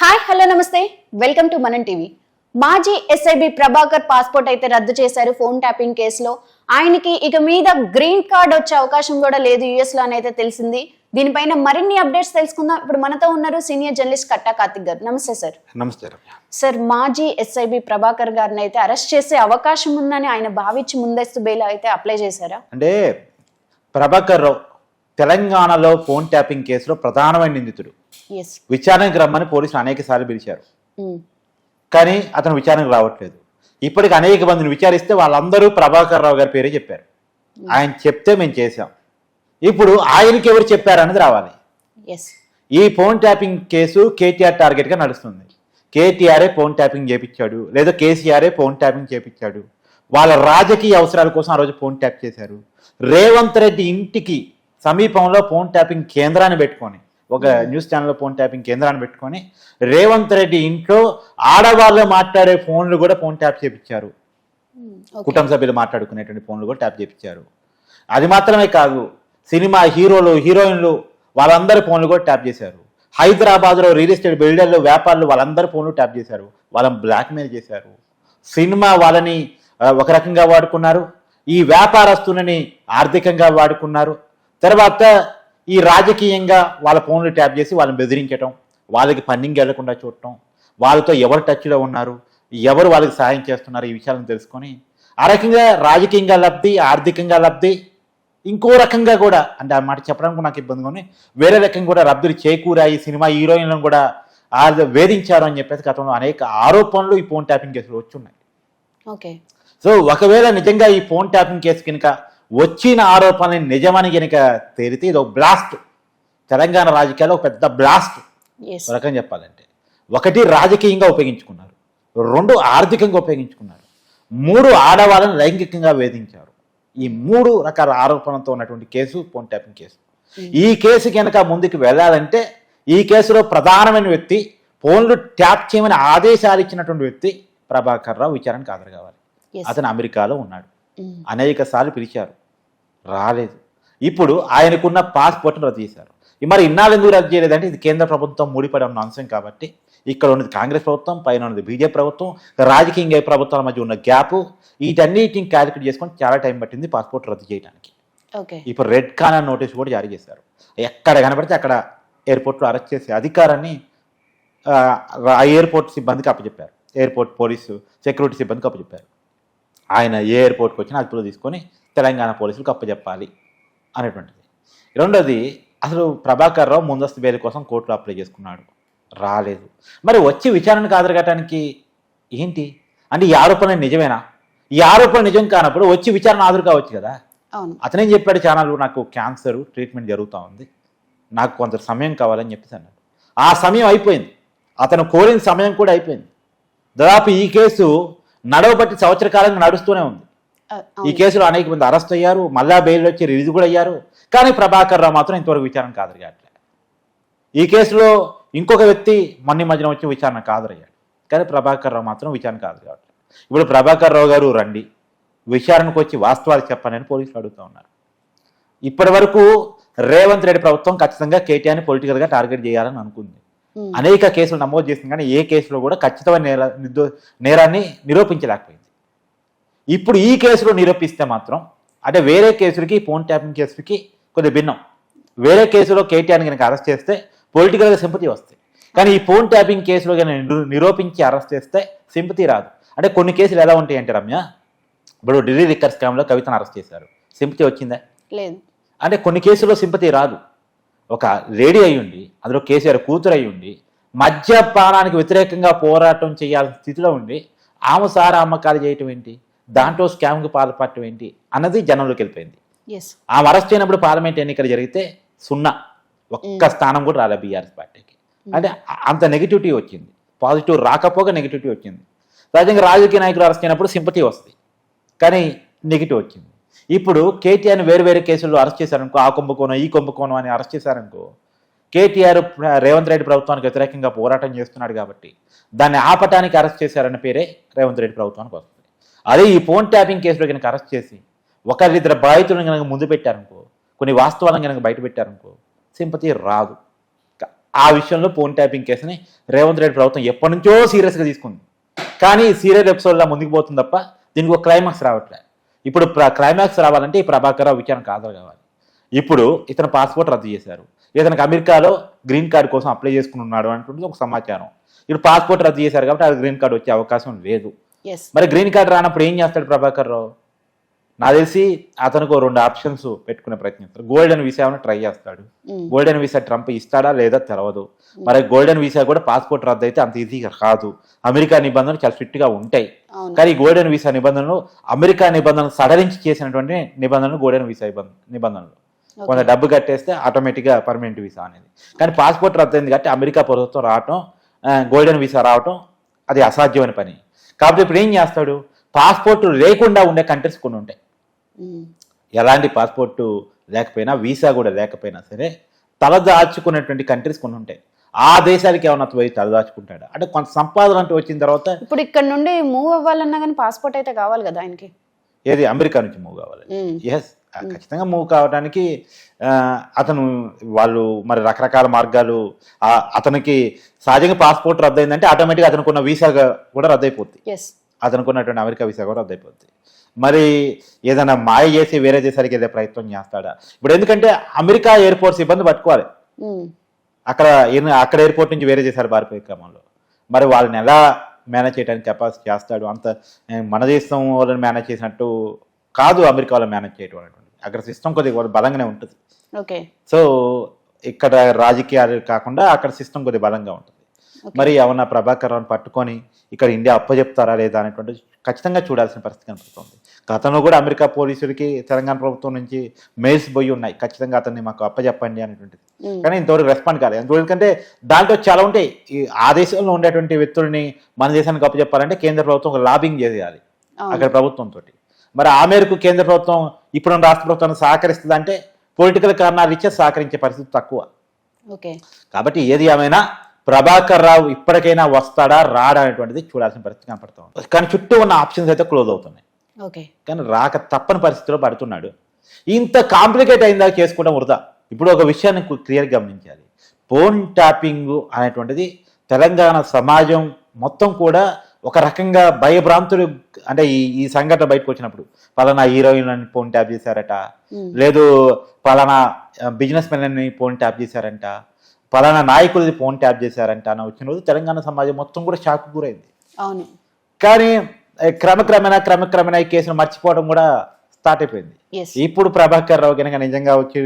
Hi hello నమస్తే welcome to మనం TV. మాజీ ఎస్ఐబి ప్రభాకర్ పాస్పోర్ట్ అయితే రద్దు చేశారు ఫోన్ ట్యాపింగ్ కేసులో. ఆయనకి ఇక మీద గ్రీన్ కార్డ్ వచ్చే అవకాశం కూడా లేదు యుఎస్ లో అని అయితే తెలిసింది. దీనిపైన మరిన్ని అప్డేట్స్ తెలుసుకుందాం. ఇప్పుడు మనతో ఉన్నారు సీనియర్ జర్నలిస్ట్ కట్టా కార్తిక్ గారు. నమస్తే సార్. నమస్తే సార్, మాజీ ఎస్ఐబి ప్రభాకర్ గారిని అయితే అరెస్ట్ చేసే అవకాశం ఉందని ఆయన భావించి ముందస్తు బెయిల్ అయితే అప్లై చేశారా? అంటే ప్రభాకర్ రావు తెలంగాణలో ఫోన్ ట్యాపింగ్ కేసులో ప్రధానమైన నిందితుడు. విచారణకు రమ్మని పోలీసులు అనేక సార్లు పిలిచారు, కానీ అతను విచారణకు రావట్లేదు. ఇప్పటికి అనేక మందిని విచారిస్తే వాళ్ళందరూ ప్రభాకర్ రావు గారి పేరే చెప్పారు. ఆయన చెప్తే మేము చేశాం. ఇప్పుడు ఆయనకి ఎవరు చెప్పారనేది రావాలి. ఈ ఫోన్ ట్యాపింగ్ కేసు కేటీఆర్ టార్గెట్గా నడుస్తుంది. కేటీఆరే ఫోన్ ట్యాపింగ్ చేపించాడు, లేదా కేసీఆరే ఫోన్ ట్యాపింగ్ చేపించాడు. వాళ్ళ రాజకీయ అవసరాల కోసం ఆ రోజు ఫోన్ ట్యాప్ చేశారు. రేవంత్ రెడ్డి ఇంటికి సమీపంలో ఫోన్ ట్యాపింగ్ కేంద్రాన్ని పెట్టుకొని, ఒక న్యూస్ ఛానల్లో ఫోన్ ట్యాపింగ్ కేంద్రాన్ని పెట్టుకొని రేవంత్ రెడ్డి ఇంట్లో ఆడవాళ్ళు మాట్లాడే ఫోన్లు కూడా ఫోన్ ట్యాప్ చేపించారు. కుటుంబ సభ్యులు మాట్లాడుకునేటువంటి ఫోన్లు కూడా ట్యాప్ చేపించారు. అది మాత్రమే కాదు, సినిమా హీరోలు హీరోయిన్లు వాళ్ళందరి ఫోన్లు కూడా ట్యాప్ చేశారు. హైదరాబాద్లో రియల్ ఎస్టేట్ బిల్డర్లు వ్యాపారులు వాళ్ళందరి ఫోన్లు ట్యాప్ చేశారు. వాళ్ళని బ్లాక్మెయిల్ చేశారు. సినిమా వాళ్ళని ఒక రకంగా వాడుకున్నారు, ఈ వ్యాపారస్తులని ఆర్థికంగా వాడుకున్నారు. తర్వాత ఈ రాజకీయంగా వాళ్ళ ఫోన్లు ట్యాప్ చేసి వాళ్ళని బెదిరించడం, వాళ్ళకి ఫండింగ్ వెళ్లకుండా చూడటం, వాళ్ళతో ఎవరు టచ్లో ఉన్నారు, ఎవరు వాళ్ళకి సాయం చేస్తున్నారు, ఈ విషయాలను తెలుసుకొని ఆ రకంగా రాజకీయంగా లబ్ధి, ఆర్థికంగా లబ్ధి, ఇంకో రకంగా కూడా, అంటే ఆ మాట చెప్పడానికి నాకు ఇబ్బంది, కానీ వేరే రకంగా కూడా లబ్ధులు చేకూరాయి. సినిమా హీరోయిన్లను కూడా వేధించారు అని చెప్పేసి గతంలో అనేక ఆరోపణలు ఈ ఫోన్ ట్యాపింగ్ కేసులో వచ్చున్నాయి. సో ఒకవేళ నిజంగా ఈ ఫోన్ ట్యాపింగ్ కేసు కనుక వచ్చిన ఆరోపణలు నిజమని కనుక తేలితే ఇది ఒక బ్లాస్ట్, తెలంగాణ రాజకీయాల్లో ఒక పెద్ద బ్లాస్ట్ రకం చెప్పాలంటే. ఒకటి, రాజకీయంగా ఉపయోగించుకున్నారు. రెండు, ఆర్థికంగా ఉపయోగించుకున్నారు. మూడు, ఆడవాళ్ళని లైంగికంగా వేధించారు. ఈ మూడు రకాల ఆరోపణలతో ఉన్నటువంటి కేసు ఫోన్ ట్యాపింగ్ కేసు. ఈ కేసు కనుక ముందుకు వెళ్ళాలంటే ఈ కేసులో ప్రధానమైన వ్యక్తి, ఫోన్లు ట్యాప్ చేయమని ఆదేశాలు ఇచ్చినటువంటి వ్యక్తి ప్రభాకర్ రావు విచారణకు హాజరు కావాలి. అతను అమెరికాలో ఉన్నాడు. అనేక సార్లు పిలిచారు, రాలేదు. ఇప్పుడు ఆయనకున్న పాస్పోర్ట్ను రద్దు చేశారు. మరి ఇన్నాళ్ళు ఎందుకు రద్దు చేయలేదంటే ఇది కేంద్ర ప్రభుత్వం ముడిపడి ఉన్న అంశం కాబట్టి. ఇక్కడ ఉన్నది కాంగ్రెస్ ప్రభుత్వం, పైన ఉన్నది బీజేపీ ప్రభుత్వం, రాజకీయంగా ప్రభుత్వాల మధ్య ఉన్న గ్యాప్, వీటన్నిటిని క్యాలిక్యులేట్ చేసుకొని చాలా టైం పట్టింది పాస్పోర్ట్ రద్దు చేయడానికి. ఇప్పుడు రెడ్ కార్నర్ నోటీస్ కూడా జారీ చేశారు. ఎక్కడ కనబడితే అక్కడ ఎయిర్పోర్ట్లో అరెస్ట్ చేసే అధికారాన్ని ఎయిర్పోర్ట్ సిబ్బందికి అప్పచెప్పారు. ఎయిర్పోర్ట్ పోలీసు సెక్యూరిటీ సిబ్బందికి అప్పచెప్పారు. ఆయన ఏ ఎయిర్పోర్ట్కి వచ్చినా అదుపులో తీసుకొని తెలంగాణ పోలీసులకు అప్పచెప్పాలి అనేటువంటిది. రెండోది, అసలు ప్రభాకర్ రావు ముందస్తు బెయిల్ కోసం కోర్టులో అప్లై చేసుకున్నాడు, రాలేదు. మరి వచ్చి విచారణకు హాజరుకావడానికి ఏంటి అంటే ఈ ఆరోపణ నిజమేనా? ఈ ఆరోపణ నిజం కానప్పుడు వచ్చి విచారణ హాజరు కావచ్చు కదా. అతనేం చెప్పాడు, ఛానల్ నాకు క్యాన్సర్ ట్రీట్మెంట్ జరుగుతూ ఉంది, నాకు కొంత సమయం కావాలని చెప్పేసి అన్నాడు. ఆ సమయం అయిపోయింది, అతను కోరిన సమయం కూడా అయిపోయింది. దాదాపు ఈ కేసు నడవబట్టి సంవత్సర కాలంగా నడుస్తూనే ఉంది. ఈ కేసులో అనేక మంది అరెస్ట్ అయ్యారు, మళ్ళా బెయిల్ వచ్చి రిలీజ్ కూడా అయ్యారు. కానీ ప్రభాకర్ రావు మాత్రం ఇంతవరకు విచారణకు హాజరు కావట్లేదు. ఈ కేసులో ఇంకొక వ్యక్తి మొన్న మధ్యన వచ్చి విచారణకు హాజరయ్యాడు, కానీ ప్రభాకర్ రావు మాత్రం విచారణకు హాజరు కావట్లేదు. ఇప్పుడు ప్రభాకర్ రావు గారు రండి, విచారణకు వచ్చి వాస్తవాలు చెప్పండి పోలీసులు అడుగుతూ ఉన్నారు. ఇప్పటి వరకు రేవంత్ రెడ్డి ప్రభుత్వం ఖచ్చితంగా కేటీఆర్ని పొలిటికల్గా టార్గెట్ చేయాలని అనుకుంది. అనేక కేసులు నమోదు చేసింది, కానీ ఏ కేసులో కూడా ఖచ్చితమైన నేరాన్ని నిరూపించలేకపోయింది. ఇప్పుడు ఈ కేసులో నిరూపిస్తే మాత్రం, అంటే వేరే కేసులకి ఫోన్ ట్యాపింగ్ కేసులకి కొద్దిగా భిన్నం. వేరే కేసులో కేటీఆర్ని కనుక అరెస్ట్ చేస్తే పొలిటికల్గా సింపతి వస్తాయి, కానీ ఈ ఫోన్ ట్యాపింగ్ కేసులో కనుక నిరూపించి అరెస్ట్ చేస్తే సింపతి రాదు. అంటే కొన్ని కేసులు ఎలా ఉంటాయి అంటే రమ్య, ఇప్పుడు ఢిల్లీ లిక్కర్ స్కామ్లో కవితను అరెస్ట్ చేశారు, సింపతి వచ్చిందా? లేదు. అంటే కొన్ని కేసుల్లో సింపతి రాదు. ఒక లేడీ అయ్యుండి, అందులో కేసీఆర్ కూతురు అయ్యుండి, మద్యపానానికి వ్యతిరేకంగా పోరాటం చేయాల్సిన స్థితిలో ఉండి ఆమె సారా అమ్మకాలు చేయటం ఏంటి, దాంట్లో స్కామ్కి పాల్పడటం ఏంటి అన్నది జనంలోకి వెళ్ళిపోయింది. ఆమె అరెస్ట్ అయినప్పుడు పార్లమెంట్ ఎన్నికలు జరిగితే 0, ఒక్క స్థానం కూడా రాలే బీఆర్ఎస్ పార్టీకి. అంటే అంత నెగిటివిటీ వచ్చింది. పాజిటివ్ రాకపోగా నెగిటివిటీ వచ్చింది. సహజంగా రాజకీయ నాయకులు అరెస్ట్ అయినప్పుడు సింపతి వస్తుంది, కానీ నెగిటివ్ వచ్చింది. ఇప్పుడు కేటీఆర్ని వేరు వేరే కేసుల్లో అరెస్ట్ చేశారనుకో, ఆ కుంభకోణం ఈ కుంభకోణం అని అరెస్ట్ చేశారనుకో, కేటీఆర్ రేవంత్ రెడ్డి ప్రభుత్వానికి వ్యతిరేకంగా పోరాటం చేస్తున్నాడు కాబట్టి దాన్ని ఆపటానికి అరెస్ట్ చేశారన్న పేరే రేవంత్ రెడ్డి ప్రభుత్వానికి వస్తుంది. అదే ఈ ఫోన్ ట్యాపింగ్ కేసులో కనుక అరెస్ట్ చేసి ఒకరిద్దరు బాధితులను కనుక ముందు పెట్టారనుకో, కొన్ని వాస్తవాలను కనుక బయట పెట్టారనుకో, సింపతి రాదు. ఆ విషయంలో ఫోన్ ట్యాపింగ్ కేసుని రేవంత్ రెడ్డి ప్రభుత్వం ఎప్పటి నుంచో సీరియస్గా తీసుకుంది. కానీ సీరియల్ ఎపిసోడ్లో ముందుకు పోతుంది తప్ప దీనికి ఒక క్లైమాక్స్ రావట్లే. ఇప్పుడు క్లైమాక్స్ రావాలంటే ఈ ప్రభాకర్ రావు విచారణకు హాజరు కావాలి. ఇప్పుడు ఇతను పాస్పోర్ట్ రద్దు చేశారు, ఇతనికి అమెరికాలో గ్రీన్ కార్డు కోసం అప్లై చేసుకుని ఉన్నాడు అంటుంది ఒక సమాచారం. ఇప్పుడు పాస్పోర్ట్ రద్దు చేశారు కాబట్టి అది గ్రీన్ కార్డు వచ్చే అవకాశం లేదు. మరి గ్రీన్ కార్డు రానప్పుడు ఏం చేస్తాడు ప్రభాకర్ రావు? నాకు తెలిసి అతనికి 2 ఆప్షన్స్ పెట్టుకునే ప్రయత్నిస్తాడు. గోల్డెన్ వీసా ట్రై చేస్తాడు. గోల్డెన్ వీసా ట్రంప్ ఇస్తాడా లేదా తెలియదు. మరి గోల్డెన్ వీసా కూడా పాస్పోర్ట్ రద్దు అయితే అంత ఈజీగా కాదు. అమెరికా నిబంధనలు చాలా స్ట్రిక్ట్ గా ఉంటాయి. కానీ గోల్డెన్ వీసా నిబంధనలు అమెరికా నిబంధనలు సడలించి చేసినటువంటి నిబంధనలు గోల్డెన్ వీసా నిబంధనలు. కొంత డబ్బు కట్టేస్తే ఆటోమేటిక్ గా పర్మనెంట్ వీసా అనేది. కానీ పాస్పోర్ట్ రద్దు అయింది కాబట్టి అమెరికా ప్రభుత్వం రావటం, గోల్డెన్ వీసా రావటం అది అసాధ్యమైన పని. కాబట్టి ఇప్పుడు ఏం చేస్తాడు? పాస్పోర్ట్ లేకుండా ఉండే కంట్రీస్ కొన్ని ఉంటాయి. ఎలాంటి పాస్పోర్టు లేకపోయినా వీసా కూడా లేకపోయినా సరే తలదాచుకునేటువంటి కంట్రీస్ కొన్ని ఉంటాయి. ఆ దేశానికి ఏమన్నా పోయి తలదాచుకుంటాడు అంటే కొంత సంపాదన అంటూ వచ్చిన తర్వాత ఇప్పుడు ఇక్కడ నుండి మూవ్ అవ్వాలన్నా కానీ పాస్పోర్ట్ అయితే కావాలి కదా ఆయనకి. ఏది అమెరికా నుంచి మూవ్ కావాలి. ఎస్, ఖచ్చితంగా మూవ్ కావడానికి అతను వాళ్ళు మరి రకరకాల మార్గాలు. అతనికి సహజంగా పాస్పోర్ట్ రద్దు అయిందంటే ఆటోమేటిక్గా అతనికి ఉన్న వీసా కూడా రద్దయిపోద్ది. అతనికి ఉన్నటువంటి అమెరికా వీసా కూడా రద్దయిపోద్ది. మరి ఏదైనా మాయ చేసి వేరే దేశానికి ఏదో ప్రయత్నం చేస్తాడా? ఇప్పుడు ఎందుకంటే అమెరికా ఎయిర్పోర్ట్స్ ఇబ్బంది పట్టుకోవాలి. అక్కడ ఎయిర్పోర్ట్ నుంచి వేరే దేశాలు పారిపోయే క్రమంలో మరి వాళ్ళని ఎలా మేనేజ్ చేయడానికి కెపాసిటీ చేస్తాడు? అంత మన దేశం వాళ్ళని మేనేజ్ చేసినట్టు కాదు అమెరికా వాళ్ళని మేనేజ్ చేయడం అనేటువంటి. అక్కడ సిస్టమ్ కొద్దిగా బలంగానే ఉంటుంది. సో ఇక్కడ రాజకీయాలు కాకుండా అక్కడ సిస్టమ్ కొద్దిగా బలంగా ఉంటుంది. మరి ఏమన్నా ప్రభాకర్ రావుని పట్టుకొని ఇక్కడ ఇండియా అప్పచెప్తారా లేదా అనేటువంటి ఖచ్చితంగా చూడాల్సిన పరిస్థితి కనిపిస్తుంది. గతంలో కూడా అమెరికా పోలీసులకి తెలంగాణ ప్రభుత్వం నుంచి మెయిల్స్ పోయి ఉన్నాయి, ఖచ్చితంగా అతన్ని మాకు అప్పచెప్పండి అనేటువంటిది. కానీ ఇంతవరకు రెస్పాండ్ కాలేదు. ఎందుకంటే దాంట్లో చాలా ఉంటాయి. ఆ దేశంలో ఉండేటువంటి వ్యక్తుల్ని మన దేశానికి అప్పచెప్పాలంటే కేంద్ర ప్రభుత్వం ఒక లాబింగ్ చేయాలి అక్కడ ప్రభుత్వంతో. మరి ఆ మేరకు కేంద్ర ప్రభుత్వం ఇప్పుడు రాష్ట్ర ప్రభుత్వాన్ని సహకరిస్తుంది అంటే పొలిటికల్ కారణాలు ఇచ్చే సహకరించే పరిస్థితి తక్కువ. కాబట్టి ఏది ఏమైనా ప్రభాకర్ రావు ఇప్పటికైనా వస్తాడా రాడా అనేటువంటిది చూడాల్సిన పరిస్థితి కనపడుతుంది. కానీ చుట్టూ ఉన్న ఆప్షన్స్ అయితే క్లోజ్ అవుతున్నాయి. కానీ రాక తప్పని పరిస్థితిలో పడుతున్నాడు. ఇంత కాంప్లికేట్ అయిందా చేసుకోవడం వృధా. ఇప్పుడు ఒక విషయాన్ని క్లియర్గా గమనించాలి. ఫోన్ ట్యాపింగ్ అనేటువంటిది తెలంగాణ సమాజం మొత్తం కూడా ఒక రకంగా భయభ్రాంతులు. అంటే ఈ సంఘటన బయటకు వచ్చినప్పుడు పలానా హీరోయిన్ ఫోన్ ట్యాప్ చేశారట, లేదు పలానా బిజినెస్ మెన్ ఫోన్ ట్యాప్ చేశారంట, పలానా నాయకులది ఫోన్ ట్యాప్ చేశారంట అని వచ్చిన రోజు తెలంగాణ సమాజం మొత్తం కూడా షాక్ గురైంది. కానీ క్రమక్రమేణా ఈ కేసును మర్చిపోవడం కూడా స్టార్ట్ అయిపోయింది. ఇప్పుడు ప్రభాకర్ రావు కనుక నిజంగా వచ్చి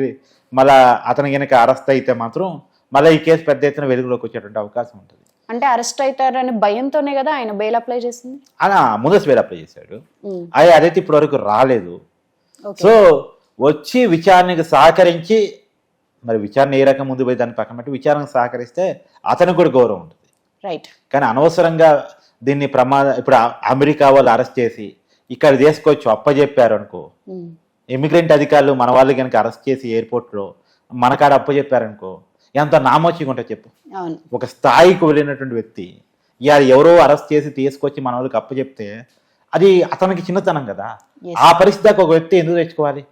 మళ్ళా అతను కనుక అరెస్ట్ అయితే మాత్రం మళ్ళీ ఈ కేసు పెద్ద ఎత్తున వెలుగులోకి వచ్చేటువంటి అవకాశం ఉంటుంది. అంటే అరెస్ట్ అవుతారని భయంతోనే కదా ఆయన బెయిల్ అప్లై చేసింది. ముందస్తు బెయిల్ అప్లై చేశాడు. అదైతే ఇప్పటి వరకు రాలేదు. సో వచ్చి విచారణకు సహకరించి, మరి విచారణ ఏ రకం ముందు పోయి దాన్ని పక్కన పెట్టి విచారణకు సహకరిస్తే అతనికి కూడా గౌరవం ఉంటుంది. రైట్. కానీ అనవసరంగా దీన్ని ఇప్పుడు అమెరికా వాళ్ళు అరెస్ట్ చేసి ఇక్కడ తీసుకొచ్చి అప్పచెప్పారు అనుకో, ఇమిగ్రెంట్ అధికారులు మన వాళ్ళు కనుక అరెస్ట్ చేసి ఎయిర్పోర్ట్లో మన కాడ అప్పచెప్పారనుకో ఎంత నామోచిగా ఉంటుంది చెప్పు. ఒక స్థాయికి వెళ్ళినటువంటి వ్యక్తి ఇవాళ ఎవరో అరెస్ట్ చేసి తీసుకొచ్చి మన వాళ్ళకి అప్పచెప్తే అది అతనికి చిన్నతనం కదా. ఆ పరిస్థితికి ఒక వ్యక్తి ఎందుకు తెచ్చుకోవాలి?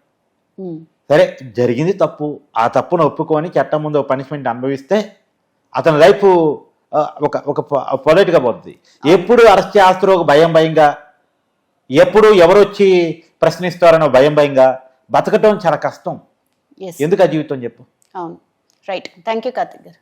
సరే జరిగింది తప్పు, ఆ తప్పును ఒప్పుకొని చట్టం ముందు పనిష్మెంట్ అనుభవిస్తే అతని లైఫ్ ఒక పొలైట్గా పోతుంది. ఎప్పుడు అరెస్ట్ చేస్తారో ఒక భయంగా, ఎప్పుడు ఎవరు వచ్చి ప్రశ్నిస్తారనో భయంగా బతకటం చాలా కష్టం. ఎందుకు ఆ జీవితం చెప్పు. అవును, రైట్. థ్యాంక్ యూ కార్తిక్ గారు.